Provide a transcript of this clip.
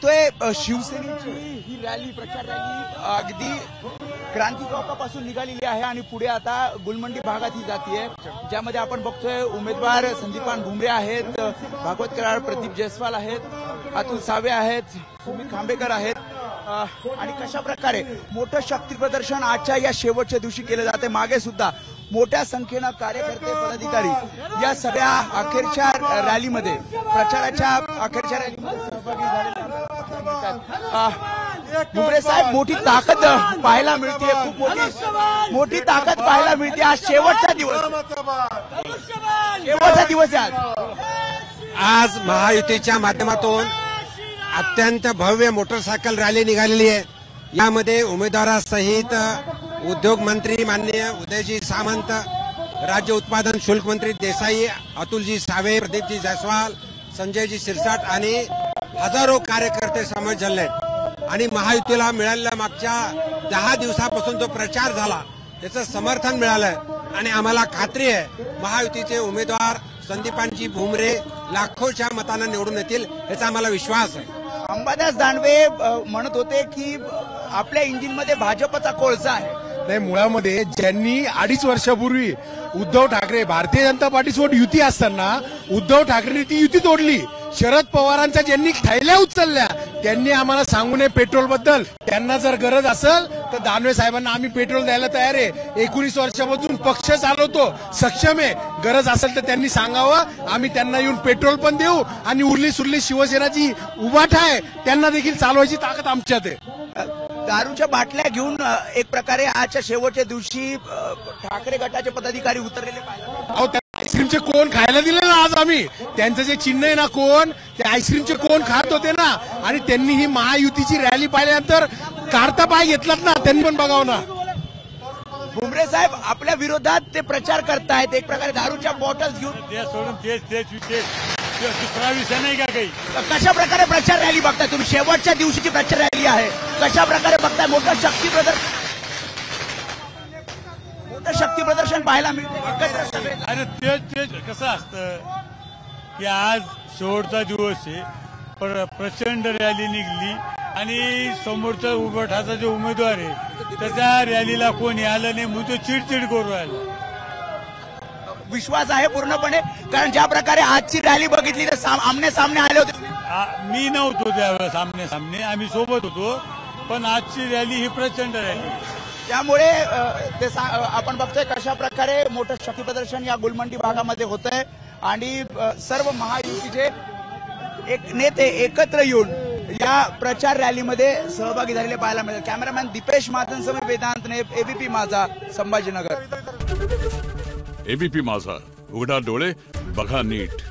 बघतोय शिवसेनेची ही रॅली, प्रचार रॅली अगदी क्रांती चौकापासून निघालेली आहे आणि पुढे आता गुलमंडी भागात ही जातीये, ज्यामध्ये आपण बघतोय उमेदवार संदीपान भुमरे आहेत, भागवत कराड, प्रदीप जयस्वाल आहेत, अतुल सावे आहेत, सुमित खांबेकर आहेत आणि कशा प्रकारे मोठं शक्ती प्रदर्शन आजच्या या शेवटच्या दिवशी केलं जाते। मागे सुद्धा मोठ्या संख्येनं कार्यकर्ते, पदाधिकारी या सगळ्या अखेरच्या रॅलीमध्ये, प्रचाराच्या अखेरच्या रॅलीमध्ये सहभागी झालेले भुमरे साहेब, मोठी ताकद पाहायला मिळते, खूप मोठी ताकद पाहायला मिळते। आज शेवटचा दिवस आहे। आज महायुतीच्या माध्यमातून अत्यंत भव्य मोटरसायकल रॅली निघालेली आहे। यामध्ये उमेदवारासहित उद्योग मंत्री माननीय उदयजी सामंत, राज्य उत्पादन शुल्क मंत्री देसाई, अतुलजी सावे, प्रदीपजी जयस्वाल, संजयजी शिरसाट आणि हजारो कार्यकर्ते सामील झाले आणि महायुतीला मिळालेल्या मागच्या 10 दिवसापासून जो प्रचार झाला त्याचं समर्थन मिळालंय आणि आम्हाला खात्री आहे महायुतीचे उमेदवार संदीपानजी भुमरे लाखोच्या मतांना निवडून येतील याचा आम्हाला विश्वास आहे। अंबादास दानवे म्हणत होते की आपल्या इंजिनमध्ये भाजपचा कोळसा आहे। नाही, मुळामध्ये ज्यांनी 2.5 वर्षापूर्वी उद्धव ठाकरे, भारतीय जनता पार्टीसोबत युती असताना उद्धव ठाकरेंनी ती युती तोडली, शरद पवारांच्या ज्यांनी थैल्या उचलल्या त्यांनी आम्हाला सांगू नये पेट्रोल बद्दल। त्यांना जर गरज असेल तर दानवे साहेबांना आम्ही पेट्रोल द्यायला तयार आहे। 19 वर्षापासून पक्ष चालवतो, सक्षम आहे। गरज असेल तर त्यांनी सांगावं, आम्ही त्यांना येऊन पेट्रोल पण देऊ आणि उरली सुरली शिवसेनाची उभाठा आहे त्यांना देखील चालवायची ताकद आमच्यात आहे। दारूच्या बाटल्या घेऊन एक प्रकारे आजच्या शेवटच्या दिवशी ठाकरे गटाचे पदाधिकारी उतरलेले पाहिजे। आईस्क्रीमचे कोण खायला दिले ना आज आम्ही, त्यांचं जे चिन्ह आहे ना कोण, ते आईस्क्रीमचे कोण खात होते ना, आणि त्यांनी ही महायुतीची रॅली पाहिल्यानंतर काढता पाय घेतलात ना, त्यांनी पण बघावं ना। भुमरे साहेब आपल्या विरोधात ते प्रचार करतायत, एक प्रकारे दारूच्या बॉटल्स घेऊन। दुसरा विषय नाही का काही? कशा प्रकारे प्रचार रॅली बघताय तुम्ही? शेवटच्या दिवशीची प्रचार रॅली आहे, कशा प्रकारे बघताय? मोठं शक्ती प्रदर्शन पाहायला मिळते। अरे तेच कसं असतं की आज शेवटचा दिवस आहे, प्रचंड रॅली निघली आणि समोरचा उभाठाचा जो उमेदवार आहे त्याच्या रॅलीला कोणी आलं नाही म्हणून तो चिडचिड करू राहिला। विश्वास आहे पूर्णपणे, कारण ज्या प्रकारे आजची रॅली बघितली तर आमने सामने आले होते। मी नव्हतो त्यावेळेस आमने सामने, आम्ही सोबत होतो, पण आजची रॅली ही प्रचंड रॅली, त्यामुळे आपण बघतोय कशा प्रकारे मोठं शक्ती प्रदर्शन या गुलमंडी भागामध्ये होत आहे आणि सर्व महायुतीचे एक नेते एकत्र येऊन या प्रचार रॅलीमध्ये सहभागी झालेले पाहायला मिळेल। कॅमेरामॅन दीपेश महाजनसह वेदांत ने, एबीपी माझा, संभाजीनगर। एबीपी माझा, उघडा डोळे बघा नीट।